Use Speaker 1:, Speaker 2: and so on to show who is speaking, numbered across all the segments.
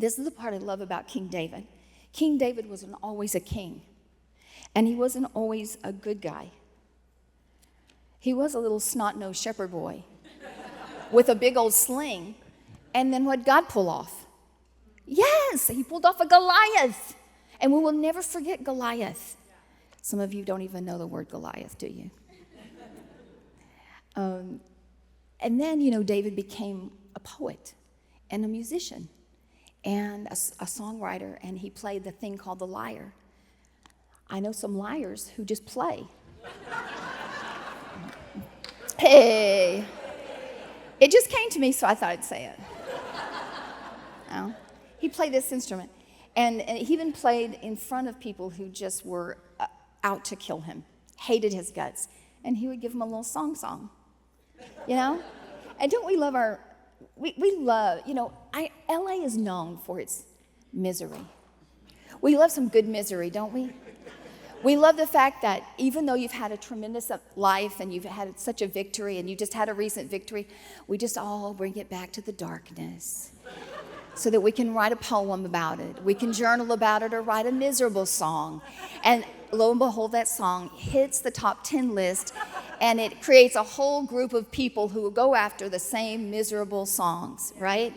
Speaker 1: This is the part I love about King David. King David wasn't always a king, and he wasn't always a good guy. He was a little snot-nosed shepherd boy with a big old sling. And then what'd God pull off? Yes, he pulled off a Goliath. And we will never forget Goliath. Some of you don't even know the word Goliath, do you? And then, David became a poet and a musician and a songwriter, and he played the thing called the lyre. I know some liars who just play. Hey, it just came to me, so I thought I'd say it. Oh. He played this instrument, and he even played in front of people who just were out to kill him, hated his guts, and he would give them a little song, And don't we love we love, LA is known for its misery. We love some good misery, don't we? We love the fact that even though you've had a tremendous life and you've had such a victory and you just had a recent victory, we just all bring it back to the darkness so that we can write a poem about it. We can journal about it or write a miserable song. And lo and behold, that song hits the top 10 list, and it creates a whole group of people who will go after the same miserable songs, right?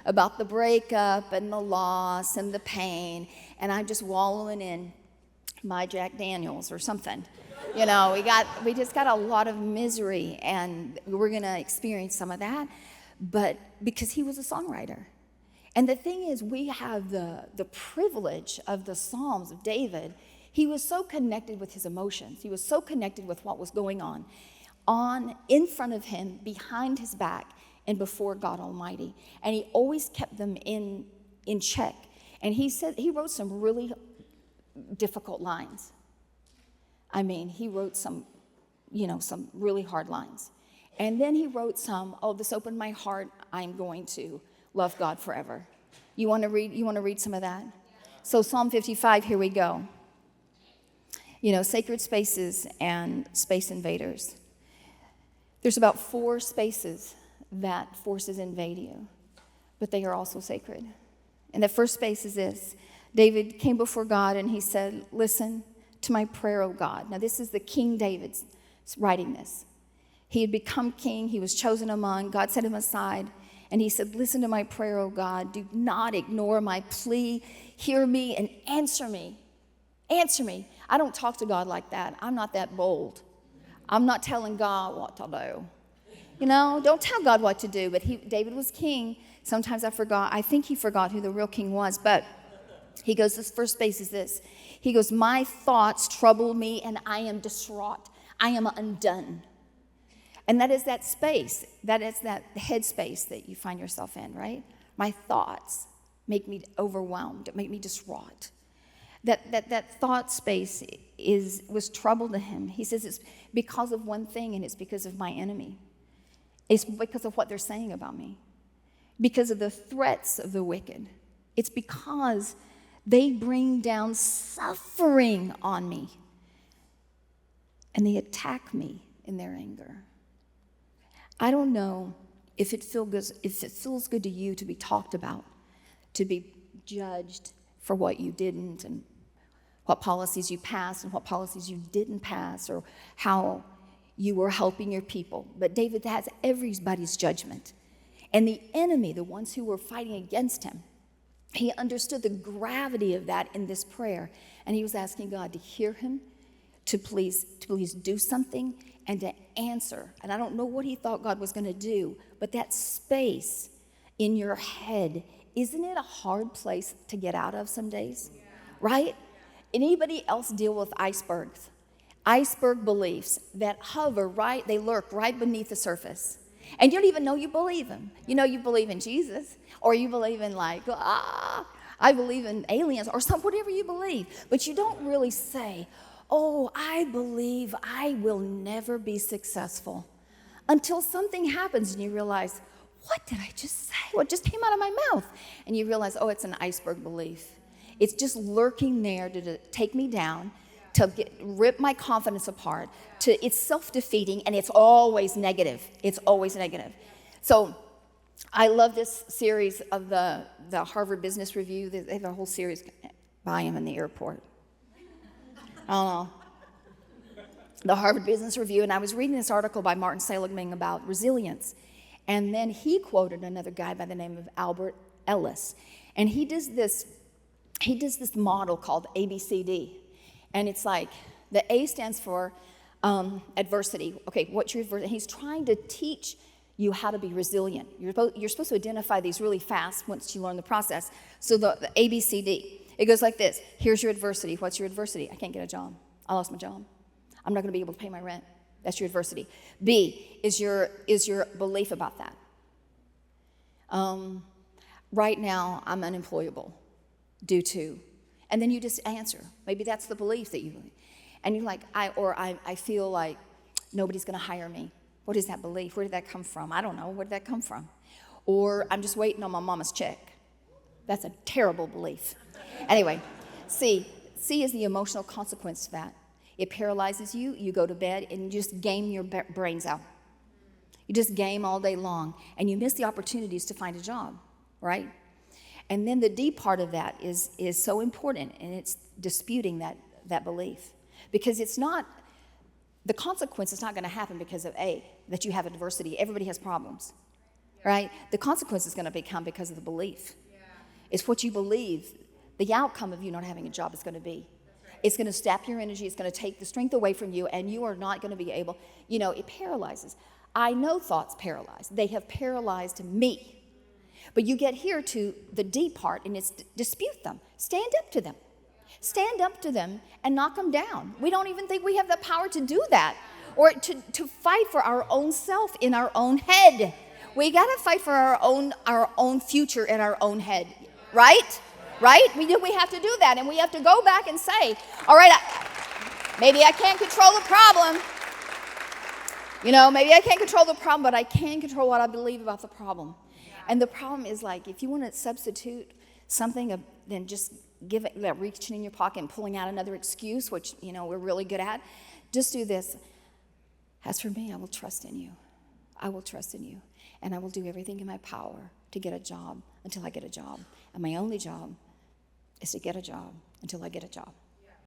Speaker 1: About the breakup and the loss and the pain. And I'm just wallowing in my Jack Daniels or something. We just got a lot of misery, and we're going to experience some of that, but because he was a songwriter. And the thing is, we have the privilege of the Psalms of David. He was so connected with his emotions. He was so connected with what was going on in front of him, behind his back, and before God Almighty. And he always kept them in check. And he wrote some really difficult lines. I mean, he wrote some really hard lines. And then he wrote this opened my heart, I'm going to love God forever. You want to read some of that? So Psalm 55, here we go. Sacred spaces and space invaders. There's about 4 spaces that forces invade you, but they are also sacred. And the first space is this. David came before God and he said, listen to my prayer, O God. Now this is the King David's writing this. He had become king. He was chosen among. God set him aside. And he said, listen to my prayer, O God. Do not ignore my plea. Hear me and answer me. Answer me. I don't talk to God like that. I'm not that bold. I'm not telling God what to do. Don't tell God what to do. But David was king. Sometimes I think he forgot who the real king was. But he goes, this first space is this. He goes, my thoughts trouble me and I am distraught. I am undone. And that is that space. That is that head space that you find yourself in, right? My thoughts make me overwhelmed. Make me distraught. That thought space was trouble to him. He says it's because of one thing, and it's because of my enemy. It's because of what they're saying about me. Because of the threats of the wicked. It's because they bring down suffering on me. And they attack me in their anger. I don't know if it feels good to you to be talked about, to be judged for what you didn't, and what policies you passed and what policies you didn't pass, or how you were helping your people. But David has everybody's judgment. And the enemy, the ones who were fighting against him, he understood the gravity of that in this prayer. And he was asking God to hear him, to please do something, and to answer. And I don't know what he thought God was going to do, but that space in your head, isn't it a hard place to get out of some days? Yeah. Right? Anybody else deal with icebergs? Iceberg beliefs that they lurk right beneath the surface. And you don't even know you believe them. You believe in Jesus, or you believe in I believe in aliens, or whatever you believe. But you don't really say, oh, I believe I will never be successful, until something happens and you realize, what did I just say? What just came out of my mouth? And you realize, oh, it's an iceberg belief. It's just lurking there to take me down, to rip my confidence apart. It's self-defeating, and it's always negative. It's always negative. So I love this series of the Harvard Business Review. They have a whole series. Buy him in the airport. I don't know. The Harvard Business Review, and I was reading this article by Martin Seligman about resilience. And then he quoted another guy by the name of Albert Ellis. And he does this model called ABCD. And it's like, the A stands for adversity. Okay, what's your adversity? He's trying to teach you how to be resilient. You're supposed to identify these really fast once you learn the process. So the ABCD, it goes like this. Here's your adversity. What's your adversity? I can't get a job. I lost my job. I'm not going to be able to pay my rent. That's your adversity. B is your belief about that. Right now, I'm unemployable due to, and then you just answer. Maybe that's the belief that you believe. And you're like, I feel like nobody's going to hire me. What is that belief? Where did that come from? I don't know. Where did that come from? Or I'm just waiting on my mama's check. That's a terrible belief. Anyway, C is the emotional consequence to that. It paralyzes you. You go to bed and you just game your brains out. You just game all day long, and you miss the opportunities to find a job, right? And then the D part of that is so important, and it's disputing that belief. Because it's not, the consequence is not going to happen because of A, that you have adversity. Everybody has problems, right? The consequence is going to become because of the belief. It's what you believe. The outcome of you not having a job is going to be. It's going to sap your energy. It's going to take the strength away from you, and you are not going to be able, it paralyzes. I know thoughts paralyze. They have paralyzed me. But you get here to the D part, and it's dispute them. Stand up to them. Stand up to them and knock them down. We don't even think we have the power to do that, or to fight for our own self in our own head. We got to fight for our own future in our own head, right? Right? We have to do that, and we have to go back and say, all right, maybe I can't control the problem. Maybe I can't control the problem, but I can control what I believe about the problem. And the problem is, like, if you want to substitute something, then just give it, reaching in your pocket and pulling out another excuse, which, we're really good at. Just do this. As for me, I will trust in you. I will trust in you. And I will do everything in my power to get a job until I get a job. And my only job is to get a job until I get a job.